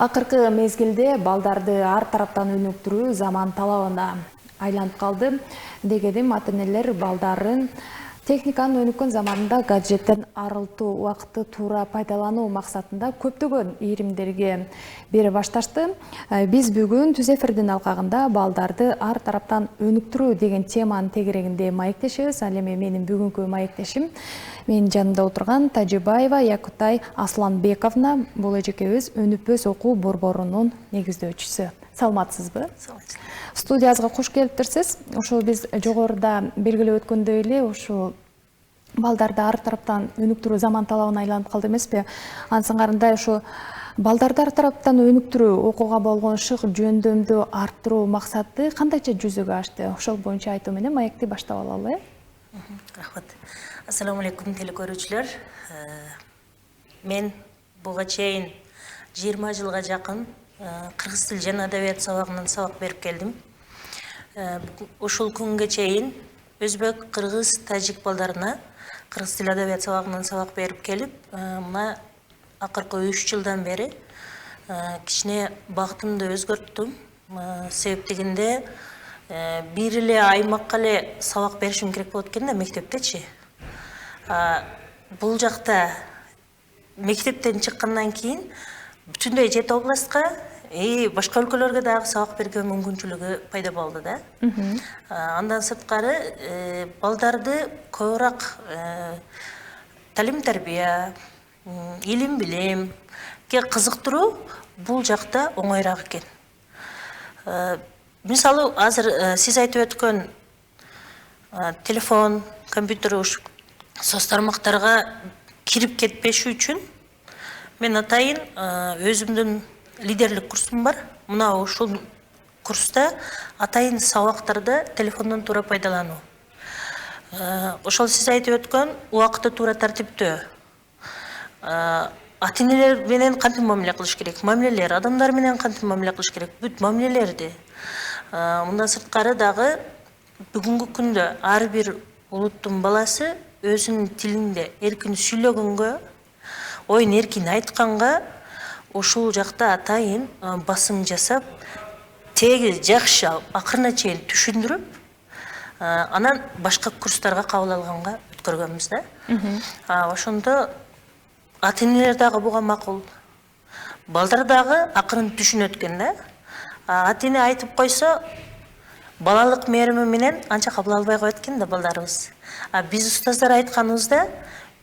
Акыркы мезгилде балдарды ар тараптан өнүктүрүү заман талабына айланып калды. Дегенмен ата-энелер балдарын техниканын өнүккөн заманында гаджеттен арылтуу убакытты туура пайдалануу максатында көптөгөн ийримдерге бере башташты. Биз бүгүн Түз эфирдин алкагында балдарды ар тараптан өнүктүрүү деген теманын тегерегинде маектешебиз. Ал эми менин бүгүнкү маектешим менин жанымда отурган Тажибаева Якутай Асланбековна. Бул эжекебиз Өнүпөс окуу борборунун негиздөөчүсү. Саламатсызбы? Студиябызга кош келиптирсиз. Ошол биз жогоруда белгилеп өткөндөй эле ушул балдарды ар тараптан өнүктүрүү заман талабына айланып калды эмеспи? Анын сыңарында ошо балдарды ар тараптан өнүктүрүү, окууга болгон шык жөндөмдү арттыруу максаты кандайча жүзөгө ашты? Ошол боюнча айтуу менен маекти баштап алалы. Рахмат. Ассаламу алейкум телекөрүүчүлөр. Мен буга чейин 20 жылга жакын кыргыз тил жана адабият сабагынан сабак берип келдим. Ушул күнгө чейин өзбек, кыргыз, тажик балдарына кыргыз тил адабият сабагынан сабак берип келип, мына акыркы 3 жылдан бери кичине багытымды өзгөрттүм. Себептигинде бир эле аймакка эле сабак беришим керек болот экен да, мектептечи. Бул жакта мектептен чыккандан кийин бүтүндөй 7 областка башка өлкөлөргө дагы сабак берген мүмкүнчүлүгү пайда болду да. Андан сырткары балдарды көбүрөөк талим-тарбия, илим билимге кызыктыруу бул жакта оңоюраак экен. Мисалы, азыр сиз айтып өткөн телефон, компьютер соц тармактарга кирип кетпеши үчүн мен атайын өзүмдүн лидерлик курсум бар. Мына ушул курста атайын сабактарда телефондон туура пайдалануу. Ошол сиз айтып өткөн убакытты туура тартиптөө. Ата-энелер менен кантип мамиле кылыш керек? Мамилелер, адамдар менен кантип мамиле кылыш керек? Бүт мамилелерди. Мындан сырткары дагы бүгүнкү күндө ар бир улуттун баласы өзүнүн тилинде эркин сүйлөгөнгө, оюн эркин айтканга ушул жакта атайын басым жасап, теги жакшы акырына чейин түшүндүрүп, анан башка курстарга кабыл алганга өткөргөнбүз да. Ошондо ата-энелер дагы буга макул. Балдар дагы акырын түшүнөт экен да. Ата-эне айтып койсо, балалык мээрими менен анча кабыл албай коет экен да балдарыбыз. Биз устаздар айтканыбызда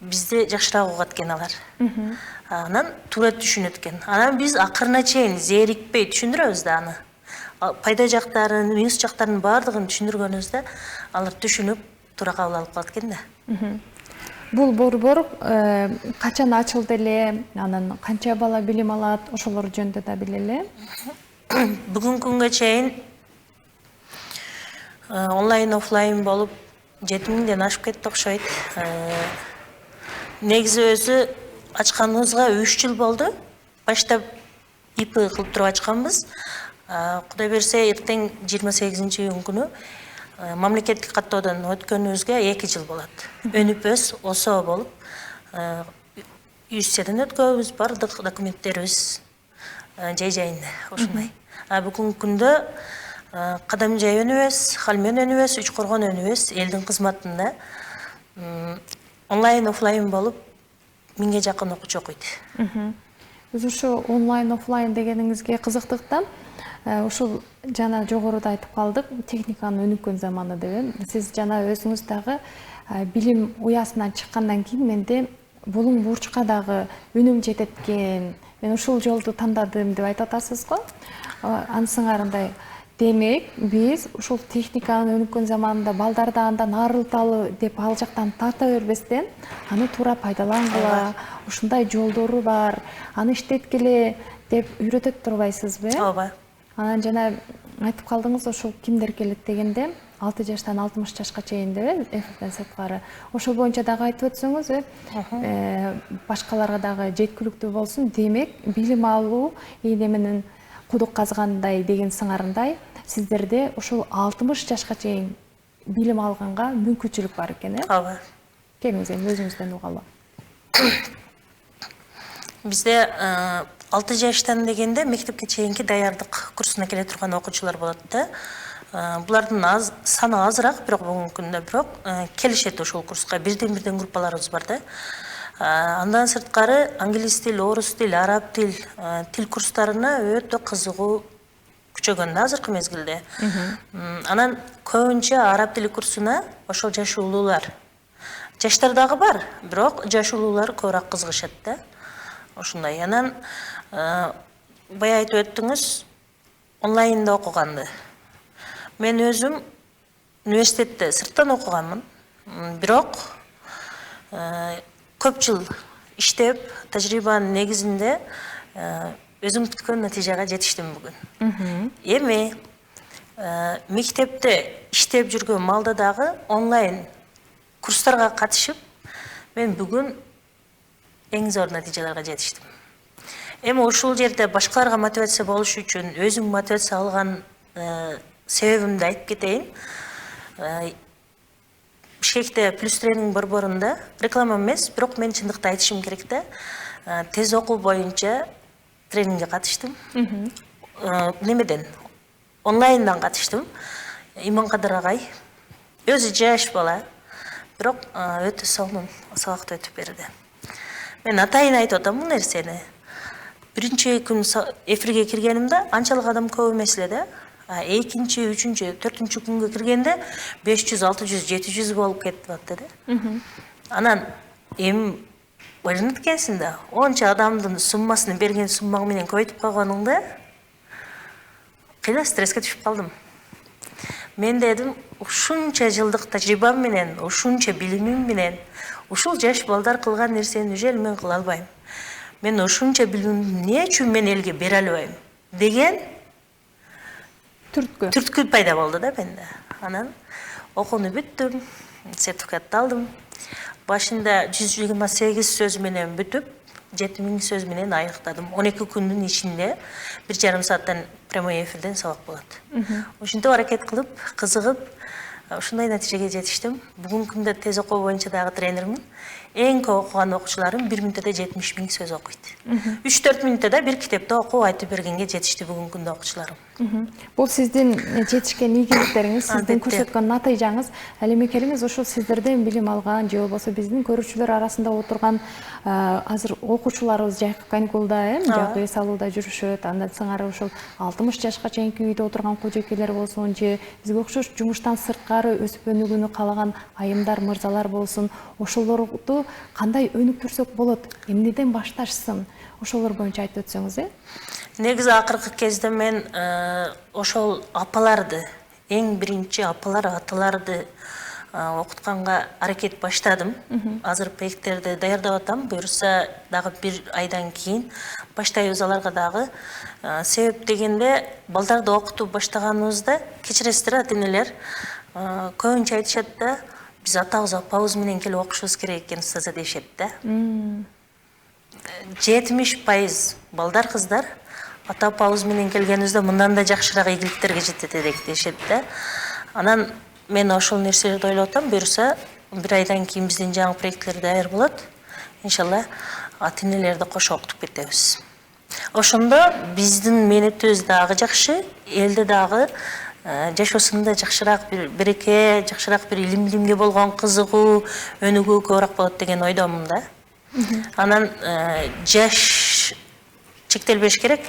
бизди жакшыраак угат экен алар. Анан туура түшүнөт экен. Анан биз акырына чейин зерикпей түшүндүрөбүз да аны. Пайда жактарын, минус жактарын баардыгын түшүндүргөнүбүздө алар түшүнүп туура кабыл алып калат экен да. Бул борбор качан ачылды эле, анан канча бала билим алат, ошолор жөнүндө да билели. Бүгүнкү күнгө чейин онлайн офлайн болуп 7000ден ашып кетти окшойт. Негизи өзү ачканыбызга 3 жыл болду. Баштап ИП кылып туруп ачканбыз. Кудай берсе, эртең 28-июнь күнү мамлекеттик каттоодон өткөнүбүзгө 2 жыл болот. Өнүпөс ОСО болуп, ЮСТден өткөнбүз, бардык документтерибиз жай-жайында ошондой. Бүгүнкү күндө Кадам жай өнүбөс, Халмен өнүбөс, Үч Коргон өнүбөс элдин кызматында онлайн офлайн болуп 1000ге жакын окуучу окуйт. Биз ушу онлайн офлайн дегениңизге кызыктык да. Ушул жана жогоруда айтып калдык, техниканын өнүккөн заманы деп. Сиз жана өзүңүз дагы билим уясынан чыккандан кийин менде булуң бурчка дагы үнүм жетет экен, мен ушул жолду тандадым деп айтып атасыз го. Анын сыңарындай демек, биз ушул техниканын өнүккөн заманында балдарды андан арылталы деп ал жактан тарта бербестен, аны туура пайдалангыла, ушундай жолдору бар, аны иштеткиле деп үйрөтөт турбайсызбы? Ооба. Анан жана айтып калдыңыз, ошол кимдер келет дегенде 6 жаштан 60 жашка чейин деп эфирден сырткары. Ошол боюнча дагы айтып өтсөңүз, башкаларга дагы жеткиликтүү болсун. Демек, билим алуу эне менен кудук казгандай деген сыңарындай, сиздерде ушул 60 жашка чейин билим алганга мүмкүнчүлүк бар экен, э? Ооба. Келиңиз, өзүңүздөн угалы. Бизде 6 жаштан дегенде мектепке чейинки даярдык курсуна келе турган окуучулар болот да. Булардын саны азыраак, бирок бүгүнкү күндө келишет ошол курска. Бирден группаларыбыз бар да. Андан сырткары англис тил, орус тил, араб тил, тил курстарына өтө кызыгуу күчөгөн да азыркы мезгилде. Анан көбүнчө араб тили курсуна ошол жаш улуулар. Жаштар дагы бар, бирок жаш улуулар көбүрөөк кызыгышат да. Ошундай. Анан бая айтып өттүңүз, онлайнда окуганды. Мен өзүм университетте сырттан окуганмын. Бирок көп жыл иштеп, тажрыйбанын негизинде өзүм күткөн натыйжага жетиштим бүгүн. Эми мектепте иштеп жүргөн малда дагы онлайн курстарга катышып, мен бүгүн эң зор натыйжаларга жетиштим. Эми ушул жерде башкаларга мотивация болуш үчүн өзүм мотивация алган себебимди айтып кетейин. Бишкекте плюс тренинг борборунда реклама эмес, бирок мен чындыкты айтышым керек да. Тез окуу боюнча тренингге катыштым. Немеден? Онлайндан катыштым. Иманкадыр агай. Өзү жаш бала, бирок өтө сонун сабакты өтүп берди. Мен атайын айтып атам бул нерсени. Биринчи күн эфирге киргенимде анчалык адам көп эмес эле да. Экинчи, үчүнчү, төртүнчү күнгө киргенде 500, 600, 700 болуп кетип атты да. Анан эми ойлонуп экенсиң да, онча адамдын суммасын берген суммаң менен көбөйтүп койгонуңда кыйла стресске түшүп калдым. Мен дедим, ушунча жылдык тажрыйбам менен, ушунча билимим менен, ушул жаш балдар кылган нерсени уже мен кыла албайм. Мен ушунча билимимди эмне үчүн мен элге бере албайм деген түрткү пайда болду да менде. Анан окууну бүттүм, сертификатты алдым. Башында 128 сөз менен бүтүп, 7000 сөз менен аяктадым. 12 күндүн ичинде 1,5 сааттан прямой эфирден сабак болот. Ошентип аракет кылып, кызыгып, ушундай натыйжага жетиштим. Бүгүнкү күндө тез окуу боюнча дагы тренермин. Эң көп окуган окуучуларым 1 мүнөттө 70 000 сөз окуйт. 3-4 мүнөттө бир китепти окуп айтып бергенге жетишти бүгүнкү күндө окуучуларым. Бул сиздин жетишкен ийгиликтериңиз, сиздин көрсөткөн натыйжаңыз. Ал эми келиңиз ошол сиздерден билим алган же болбосо биздин көрүүчүлөр арасында отурган азыр окуучуларыбыз жайкы каникулда, жайкы эс алууда жүрүшөт. Андан сыңары ошол 60 жашка чейинки үйдө отурган кожойкелер болсун же бизге окшош жумуштан сырткары өсүп өнүгүүнү каалаган айымдар, мырзалар болсун, ошолорду кандай өнүктүрсөк болот, эмнеден башташсын, ошолор боюнча айтып өтсөңүз. Негизи акыркы кезде мен ошол апаларды, эң биринчи апалар, аталарды окутканга аракет баштадым. Азыр проекттерди даярдап атам. Буюрса дагы 1 айдан кийин баштайбыз аларга дагы. Себеп дегенде балдарды окутуп баштаганыбызда, кечиресиздер ата-энелер, көбүнчө айтышат да, биз атабыз, апабыз менен келип окушубуз керек экен устаза дешет да. 70% балдар, кыздар ата апабыз менен келгенибизде мындан да жакшыраак ийгиликтерге жетет элек дешет да. Анан мен ошол нерселерди ойлоп атам. Буюрса 1 айдан кийин биздин жаңы проекттер даяр болот. Иншалла ата-энелерди кошо окутуп кетебиз. Ошондо биздин мээнетибиз дагы жакшы, элде дагы жашоосунда жакшыраак бир береке, жакшыраак бир илимге болгон кызыгуу, өнүгүү көбүрөөк болот деген ойдомун да. Анан жаш чектелбеш керек.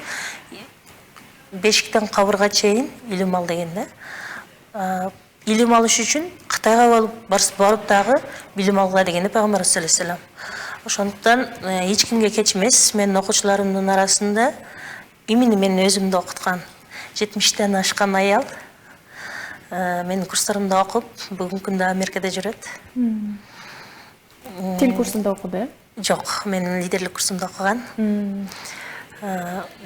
Бешиктен кабырга чейин илим ал деген да. Илим алыш үчүн Кытайга барып дагы билим алгыла деген Пайгамбар саллаллаху алейхи вассалам. Ошондуктан эч кимге кеч эмес. Менин окуучуларымдын арасында именно мен өзүмдү окуткан 70-тен ашкан аял менин курстарымда окуп, бүгүнкү күндө Америкада жүрөт. Тил курсунда окуду? Жок, мен лидерлик курсумда окуган.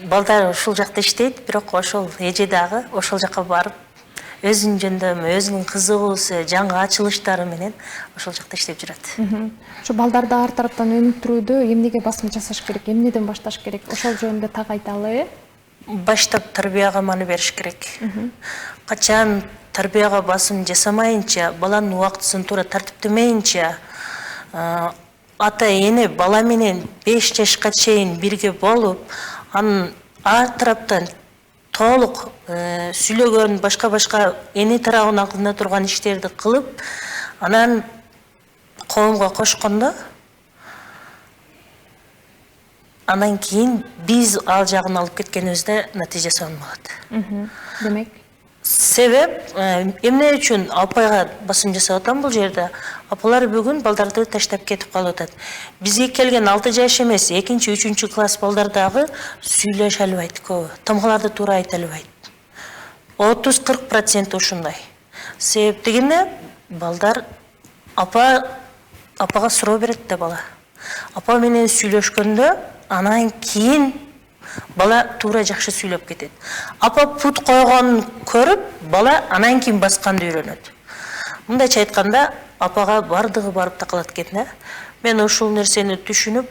Балдар ушул жакта иштейт, бирок ошол эже дагы ошол жакка барып, өзүнүн жөндөмү, өзүнүн кызыгуусу, жаңы ачылыштары менен ошол жакта иштеп жүрөт. Ошо балдарды ар тараптан өнүктүрүүдө эмнеге басым жасаш керек, эмнеден башташ керек? Ошол жөнүндө так айталы. Баштап тарбияга маани бериш керек. Качан тарбияга басым жасамайынча, баланын убактысын туура тартиптемейинче, ата эне бала менен 5 жашка чейин бирге болуп, Анын ар тараптан толук сүйлөгөн, башка эне тарабынан кылына турган иштерди кылып, анан коомго кошкондо, анан кийин биз ал жагын алып кеткенибизде натыйжа сонмогот. Демек, Себеп, эмне үчүн апайга басым жасап атам бул жерде? Апалар бүгүн балдарды таштап кетип калып атат. Бизге келген 6 жаш эмес, 2-3 класс балдар дагы сүйлөшө албайт көбү. Тамгаларды туура айта албайт. 30-40% ушундай. Себеп дегенде балдар апага суроо берет да бала. Апа менен сүйлөшкөндө анан кийин бала туура жакшы сүйлөп кетет. Апа пут койгонун көрүп, бала анан кийин басканды үйрөнөт. Мындайча айтканда, апага бардыгы барып такалат экен да. Мен ушул нерсени түшүнүп,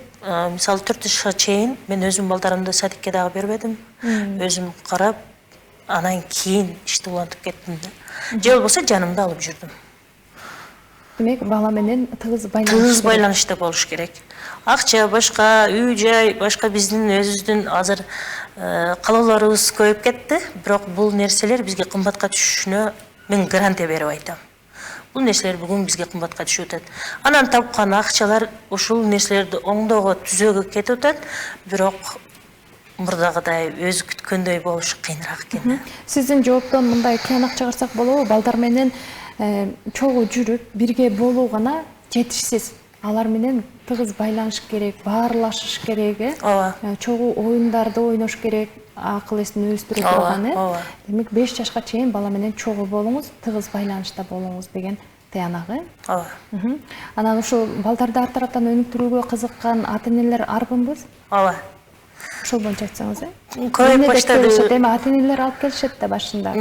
мисалы 4 жашка чейин мен өзүм балдарымды садикке дагы бербедим. Өзүм карап, анан кийин ишти улантып кеттим да. Же болбосо жанымда алып жүрдүм. демек бала менен тыгыз Байланышта болуш керек. Акча башка, үй жай башка, биздин өзүбүздүн азыр калоолорубуз көбөйүп кетти, бирок бул нерселер бизге кымбатка түшүшүнө мен гарантия берип айтам. Бул нерселер бүгүн бизге кымбатка түшүп атат. Анан тапкан акчалар ушул нерселерди оңдоого, түзөөгө кетип атат, бирок мурдагыдай өзү күткөндөй болушу кыйыныраак экен. Сиздин жооптон мындай тыянак чыгарсак болобу? Балдар менен чогуу жүрүп, бирге болуу гана жетишсиз. Алар менен тыгыз байланыш керек, баарлашыш керек, Ооба. Чогуу оюндарды ойнош керек, акыл эсин өстүрө турган, Ооба. Демек 5 жашка чейин бала менен чогуу болуңуз, тыгыз байланышта болуңуз деген тыянак, Ооба. Анан ушул балдарды ар тараптан өнүктүрүүгө кызыккан ата-энелер арбынбыз? Ооба. Ошол боюнча айтсаңыз, Көбөйүп баштады. Эми ата-энелер алып келишет да башында.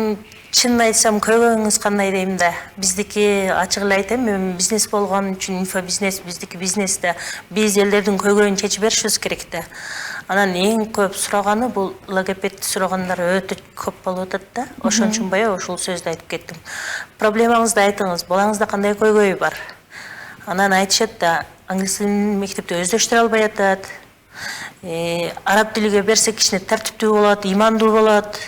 Чынын айтсам, көбөгүңүз кандай дейм да. Биздики ачык эле айтайм, мен бизнес болгон үчүн инфобизнес, биздики бизнесте биз элдердин көйгөйүн чечип беришибиз керек да. Анан эң көп сураганы бул логопед сурагандар өтө көп болуп атат да. Ошон үчүн баягы ушул сөздү айтып кеттим. Проблемаңызды айтыңыз, балаңызда кандай көйгөй бар? Анан айтышат да, англис тилин мектепте өздөштүрө албай атат. Араб тилиге берсек кичине тартиптүү болот, имандуу болот.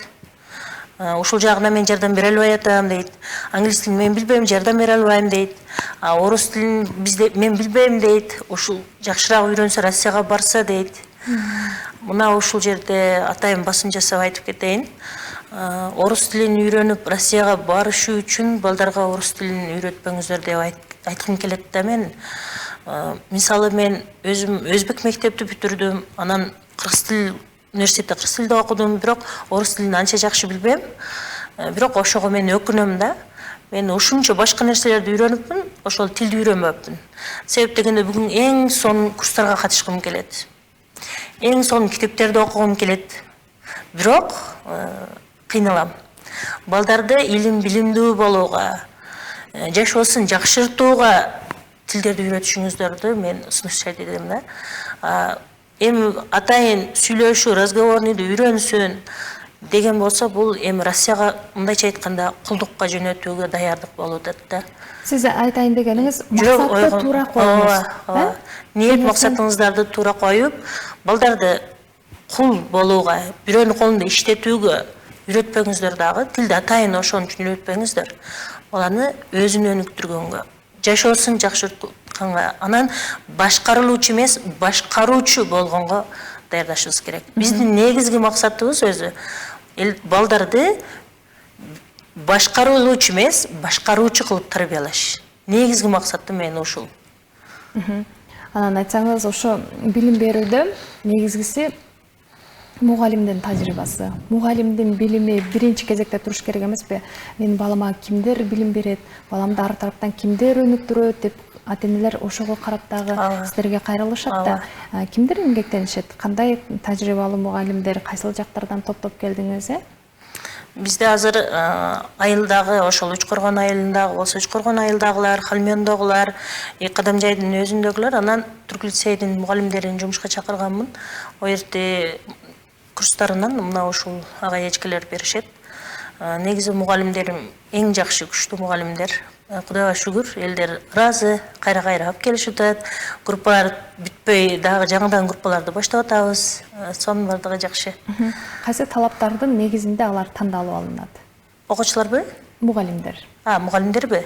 Ушул жагына мен жардам бере албай атам дейт. Англис тилин мен билбейм, жардам бере албайм дейт. Орус тилин мен билбейм дейт. Ушул жакшыраак үйрөнсө Россияга барса дейт. Мына ушул жерде атайын басым жасап айтып кетейин. Орус тилин үйрөнүп Россияга барышы үчүн балдарга орус тилин үйрөтпөңүздөр деп айткым келет да мен. Мисалы мен өзүм өзбек мектепти бүтүрдүм, анан кыргыз тил университетте кыргыз тилде окудум, бирок орус тилин анча жакшы билбейм. Бирок ошого мен өкүнөм да. Мен ушунча башка нерселерди үйрөнүпмүн, ошол тилди үйрөнбөпмүн. Себеп дегенде бүгүн эң сонун курстарга катышкым келет. Эң сонун китептерди окугум келет. Бирок кыйналам. Балдарды илим билимдүү болууга, жашоосун жакшыртууга тилдерди үйрөтүшүңүздөрдү мен сунуш этем да. Эми атайын сүйлөшүү, разговорныйды үйрөнсүн деген болсо, бул эми Россияга мындайча айтканда кулдукка жөнөтүүгө даярдык болуп атат да. Сиз айтайын дегениңиз максатты туура коюңуз. Ниет максатыңыздарды туура коюп, балдарды кул болууга, бирөөнүн колунда иштетүүгө үйрөтпөңүздөр дагы, тилди атайын ошон үчүн үйрөтпөңүздөр. Баланы өзүн өнүктүргөнгө, жашоосун жакшыртканга, анан башкарылуучу эмес, башкаруучу болгонго даярдашыбыз керек. Биздин негизги максатыбыз өзү балдарды башкарылуучу эмес, башкаруучу кылып тарбиялаш. Негизги максаты мен ушул. Анан айтсаңыз, ошо билим берүүдө негизгиси мугалимдин тажрыйбасы. Мугалимдин билими биринчи кезекте туруш керек эмеспи? Менин балама кимдер билим берет, баламды ар тараптан кимдер өнүктүрөт деп ата-энелер ошого карап дагы сиздерге кайрылышат да. Кимдер эмгектенишет? Кандай тажрыйбалуу мугалимдер, кайсыл жактардан топтоп келдиңиз? Бизде азыр айылдагы, ошол Үчкөргөн айылындагы болсо, Үчкөргөн айылдагылар, Халмендогулар, Кадамжайдын өзүндөгүлөр, анан Түрк лицейдин мугалимдерин жумушка чакырганмын. О жерде курстарынан мына ушул ага эчкелер беришет. Негизи мугалимдерим эң жакшы, күчтүү мугалимдер. Кудайга шүгүр, элдер ыраазы, кайра алып келишип атат. Группалар бүтпөй, дагы жаңыдан группаларды баштап атабыз. Сонун бардыгы жакшы. Кайсы талаптардын негизинде алар тандалып алынат? Окуучуларбы? Мугалимдер. Мугалимдерби?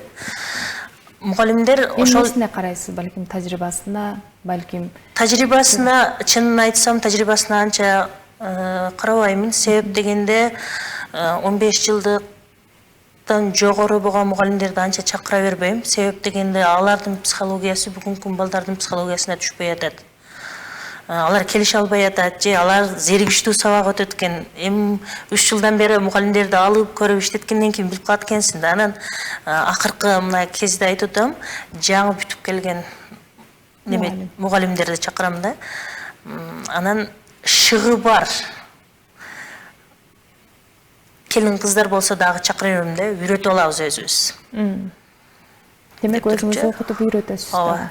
Мугалимдер ошол Эмнесине карайсыз? Балким тажрыйбасына, балким тажрыйбасына, чынын айтсам, тажрыйбасына анча карабаймын. Себеп дегенде 15 жылдыктан жогору болгон мугалимдерди анча чакыра бербейм. Себеп дегенде алардын психологиясы бүгүнкү балдардын психологиясына түшпөй атат. Алар келише албай атат, же алар зеригиштүү сабак өтөт экен. Эми 3 жылдан бери мугалимдерди алып көрүп иштеткенден кийин билип калат экенсиң да. Анан акыркы мына кезде айтып атам, жаңы бүтүп келген мугалимдерди чакырам да. Анан шыгы бар келин кыздар болсо дагы чакыра берем да, үйрөтүп алабыз өзүбүз. Демек өзүңүз окутуп үйрөтөсүз да.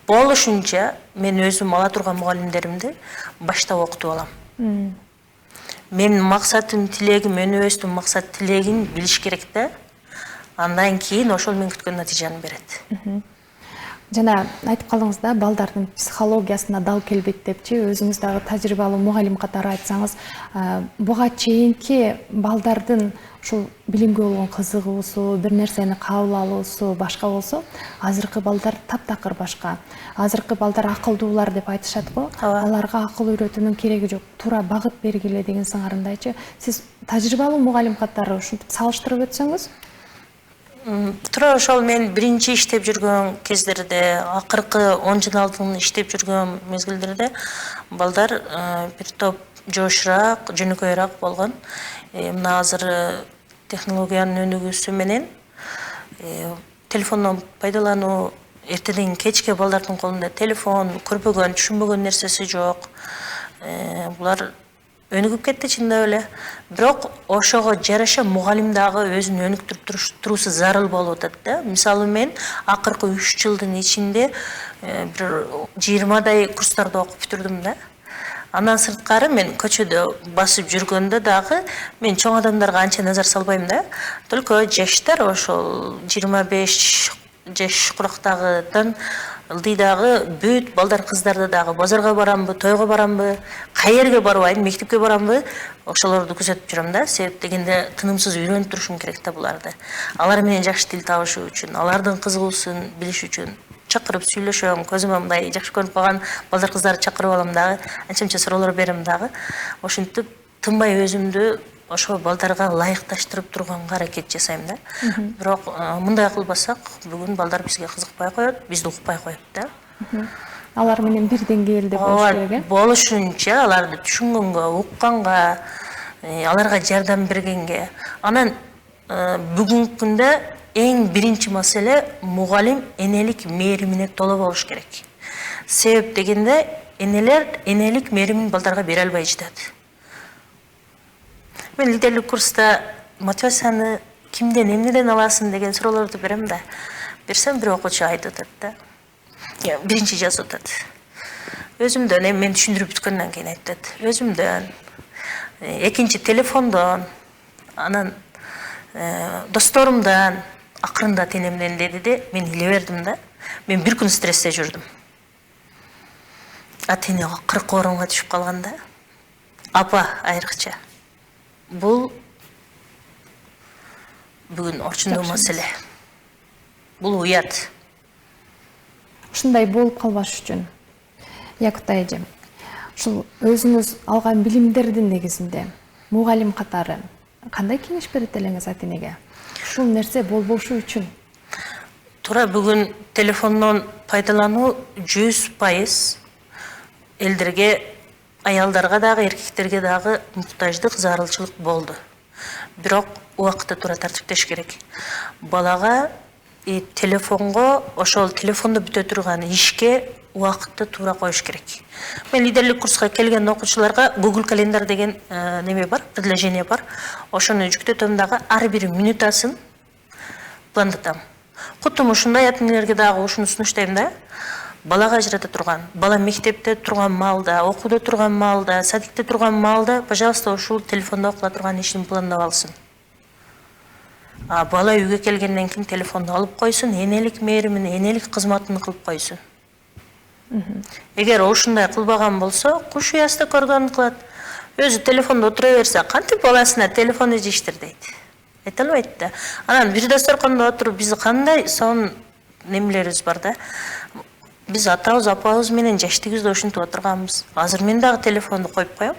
Болушунча мен өзүм ала турган мугалимдеримди баштап окутуп алам. Менин максатым, тилегим, өнөбөстүн максат тилегин билиш керек да. Андан кийин ошол мен күткөн натыйжаны берет. Жана айтып калдыңыз да, балдардын психологиясына дал келбейт депчи, өзүңүз дагы тажрыйбалуу мугалим катары айтсаңыз, буга чейинки балдардын ушул билимге болгон кызыгуусу, бир нерсени кабыл алуусу башка болсо, азыркы балдар таптакыр башка. Азыркы балдар акылдуулар деп айтышат го. Аларга акыл үйрөтүүнүн кереги жок, туура багыт бергиле деген сыңарындайчы. Сиз тажрыйбалуу мугалим катары ушинтип салыштырып өтсөңүз? Тура ошол мен биринчи иштеп жүргөн кездерде, акыркы 10 жыл алдын иштеп жүргөн мезгилдерде балдар бир топ жошураак, жөнөкөйрөөк болгон. Мына азыр технологиянын өнүгүүсү менен телефондон пайдалануу, эртеден кечке балдардын колунда телефон, көрбөгөн, түшүнбөгөн нерсеси жок. Булар өнүгүп кетти чындап эле. Бирок ошого жараша мугалим дагы өзүн өнүктүрүп туруусу зарыл болуп атат да. Мисалы мен акыркы 3 жылдын ичинде бир 20дай курстарды окуп бүтүрдүм да. Андан сырткары мен көчөдө басып жүргөндө дагы мен чоң адамдарга анча назар салбайм да. Только жаштар ошол 25 жаш курактагыдан ылдыйдагы бүт балдар кыздарды дагы базарга барамбы, тойго барамбы, каерге барбайм, мектепке барамбы, ошолорду күзөтүп жүрөм да. Себеп дегенде тынымсыз үйрөнүп турушум керек да буларды. Алар менен жакшы тил табышуу үчүн, алардын кызыгуусун билиш үчүн чакырып сүйлөшөм, көзүмө мындай жакшы көрүнүп калган балдар кыздарды чакырып алам дагы, анча-мынча суроолор берем дагы. Ошентип тынбай өзүмдү ошо балдарга ылайыкташтырып турганга аракет жасайм да. Бирок мындай кылбасак, бүгүн балдар бизге кызыкпай коет, бизди укпай коет да. Алар менен бир деңгээлде болуш керек. Болушунча аларды түшүнгөнгө, укканга, аларга жардам бергенге. Анан бүгүнкү күндө эң биринчи маселе мугалим энелик мээримине толо болуш керек. Себеп дегенде энелер энелик мээримин балдарга бере албай жатат. Мен лидерлик курста мотивацияны кимден, эмнеден аласың деген суроолорду берем да. Берсем бир окуучу айтып атат да. Биринчи жазып атат. Өзүмдөн, эми мен түшүндүрүп бүткөндөн кийин айтып атат. Өзүмдөн, экинчи телефондон, анан досторумдан, акырында тенемден деди де, мен иле бердим да. Мен бир күн стрессте жүрдүм. Тене 40 орунга түшүп калганда, апа айрыкча. Бул бүгүн орчундуу маселе. Бул уят. Ушундай болуп калбаш үчүн, Якутай эже, ушул өзүңүз алган билимдердин негизинде мугалим катары кандай кеңеш берет элеңиз ата-энеге? Ушул нерсе болбошу үчүн. Туура бүгүн телефондон пайдалануу 100% элдерге, аялдарга дагы, эркектерге дагы муктаждык, зарылчылык болду. Бирок убакытты туура тартиптеш керек. Балага телефонго, ошол телефондо бүтө турган ишке убакытты туура коюш керек. Мен лидерлик курска келген окуучуларга Google календар деген неме бар, предложение бар. Ошону жүктөтөм дагы ар бир минутасын пландатам. Кутум ушундай ата-энелерге дагы ушуну сунуштайм да. Балага ажырата турган, бала мектепте турган маалда, окууда турган маалда, садикте турган маалда, пожалуйста, ушул телефондо окула турган ишин пландап алсын. Бала үйгө келгенден кийин телефонду алып койсун, энелик мээримин, энелик кызматын кылып койсун. Эгер ушундай кылбаган болсо, куш уясында көргөнүн кылат. Өзү телефондо отура берсе, кантип баласына телефон ижиштир дейт. Айта албайт да. Анан бир дасторкондо отуруп биз кандай сонун немелерибиз бар да. Биз атабыз, апабыз менен жаштыгыбызда ушинтип отурганбыз. Азыр мен дагы телефонду коюп коем.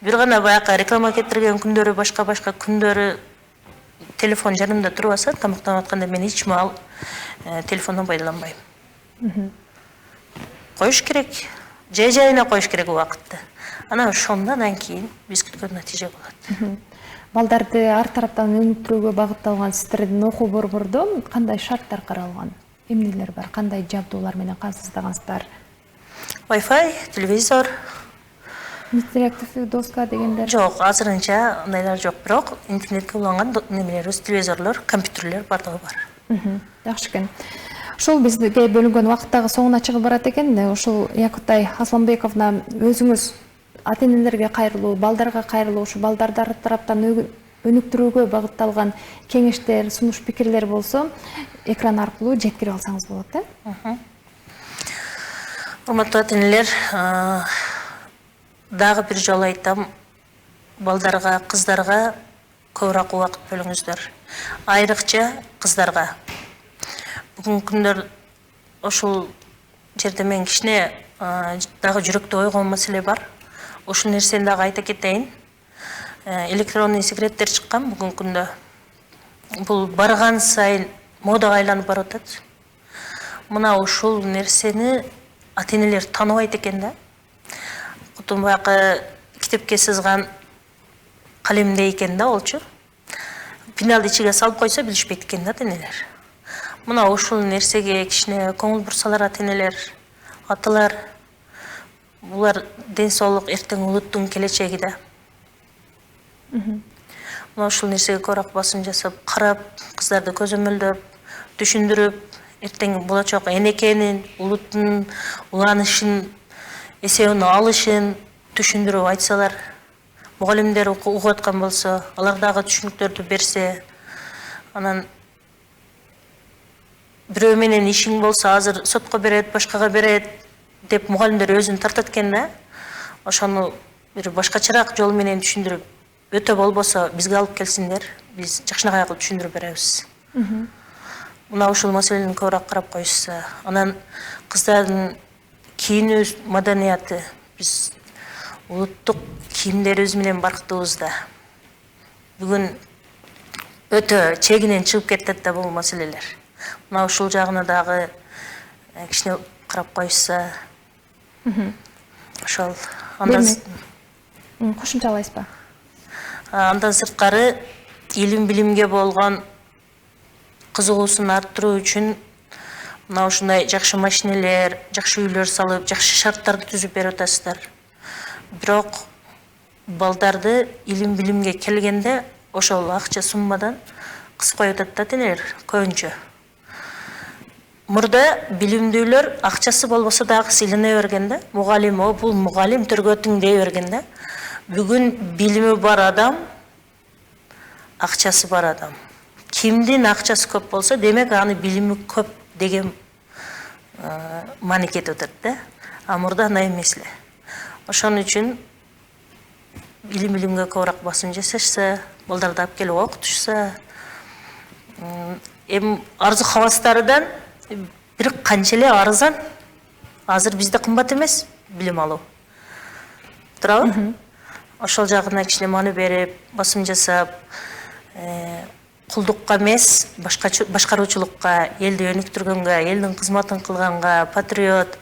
Бир гана баягы реклама кетирген күндөрү, башка күндөрү телефон жанымда турбаса, тамактанып атканда мен эч маал телефондон пайдаланбайм. Коюш керек, жай-жайына коюш керек убакытты. Анан ошондон кийин биз күткөн натыйжа болот. Балдарды ар тараптан өнүктүрүүгө багытталган сиздердин окуу борбордо кандай шарттар каралган? Эмнелер бар? Кандай жабдуулар менен камсыздагансыздар? Wi-Fi, телевизор, интерактивдүү доска дегендер? Жок, азырынча андайлар жок, бирок интернетке уланган немелерибиз, телевизорлор, компьютерлер бардыгы бар. Жакшы экен. Ушул бизге бөлүнгөн убакыт дагы соңуна чыгып барат экен. Ушул Якутай Асламбековна, өзүңүз ата-энелерге кайрылуу, балдарга кайрылуу, ушу балдарды ар тараптан өнүктүрүүгө багытталган кеңештер, сунуш пикирлер болсо, экран аркылуу жеткирип алсаңыз болот, да? Урматтуу ата-энелер, дагы бир жолу айтам, балдарга, кыздарга көбүрөөк убакыт бөлүңүздөр. Айрыкча кыздарга. Бүгүнкү күндөр ошол жерде мен кичине дагы жүрөктө ойгон маселе бар. Ошол нерсени дагы айта кетейин. Электронный сигареттер чыккан бүгүнкү күндө. Бул барган сайын модага айланып барып атат. Мына ушул нерсени ата-энелер тааныбайт экен да. Кутун баягы китепке сызган калемдей экен да олчу. Пеналды ичиге салып койсо билишпейт экен да ата-энелер. Мына ушул нерсеге кичине көңүл бурсалар ата-энелер, аталар. Булар ден соолук эртең улуттун келечеги да. Мына ушул нерсеге көбүрөөк басым жасап, карап, кыздарды көзөмөлдөп, түшүндүрүп, эртең болочок энекенин, улуттун уланышын, эсебин алышын түшүндүрүп айтсалар, мугалимдер угуп аткан болсо, алар дагы түшүнүктөрдү берсе, анан бирөө менен ишиң болсо, азыр сотко берет, башкага берет деп мугалимдер өзүн тартат экен да. Ошону бир башкачараак жол менен түшүндүрүп, өтө болбосо бизге алып келсиндер, биз жакшынакай кылып түшүндүрүп беребиз. Мына ушул маселени көбүрөөк карап коюшса, анан кыздардын кийинүү маданияты, биз улуттук кийимдерибиз менен барктыбыз да. Бүгүн өтө чегинен чыгып кетет да бул маселелер. Мына ушул жагына дагы кичине карап коюшса, ошол андан кошумчалайсызбы? Андан сырткары илим билимге болгон кызыгуусун арттыруу үчүн мына ушундай жакшы машинелер, жакшы үйлөр салып, жакшы шарттарды түзүп берип атасыздар. Бирок балдарды илим билимге келгенде ошол акча суммадан кысып коюп атат да ата-энелер көбүнчө. Мурда билимдүүлөр акчасы болбосо дагы сыйлана берген да. Мугалим, бул мугалим төргөтүң дей берген да. Бүгүн билими бар адам, акчасы бар адам. Кимдин акчасы көп болсо, демек аны билими көп деген маани кетип атат да. Мурда андай эмес эле. Ошон үчүн илим билимге көбүрөөк басым жасашса, балдарды алып келип окутушса, арзу хавастарыдан бир канча эле арзан. Азыр бизде кымбат эмес билим алуу. Туурабы? Ошол жагына кичине маани берип, басым жасап, кулдукка эмес, башкаруучулукка, элди өнүктүргөнгө, элдин кызматын кылганга, патриот,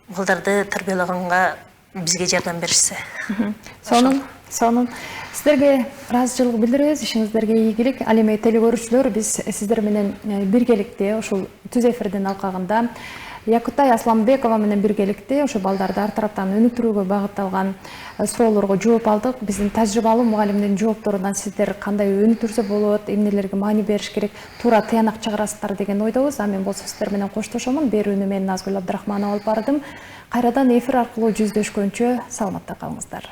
балдарды тарбиялаганга бизге жардам беришсе. Сонун. Сиздерге ыраазычылык билдиребиз, ишиңиздерге ийгилик. Ал эми телекөрүүчүлөр, биз сиздер менен биргеликте ушул түз эфирдин алкагында Якутай Асламбекова менен биргеликте ошо балдарды ар тараптан өнүктүрүүгө багытталган суроолорго жооп алдык. Биздин тажрыйбалуу мугалимдин жоопторунан сиздер кандай өнүктүрсө болот, эмнелерге маани бериш керек, туура тыянак чыгарасыздар деген ойдобуз. Мен болсо сиздер менен коштошомун. Берүүнү мен Назгүл Абдрахманова алып бардым. Кайрадан эфир аркылуу жүздөшкөнчө саламатта калыңыздар.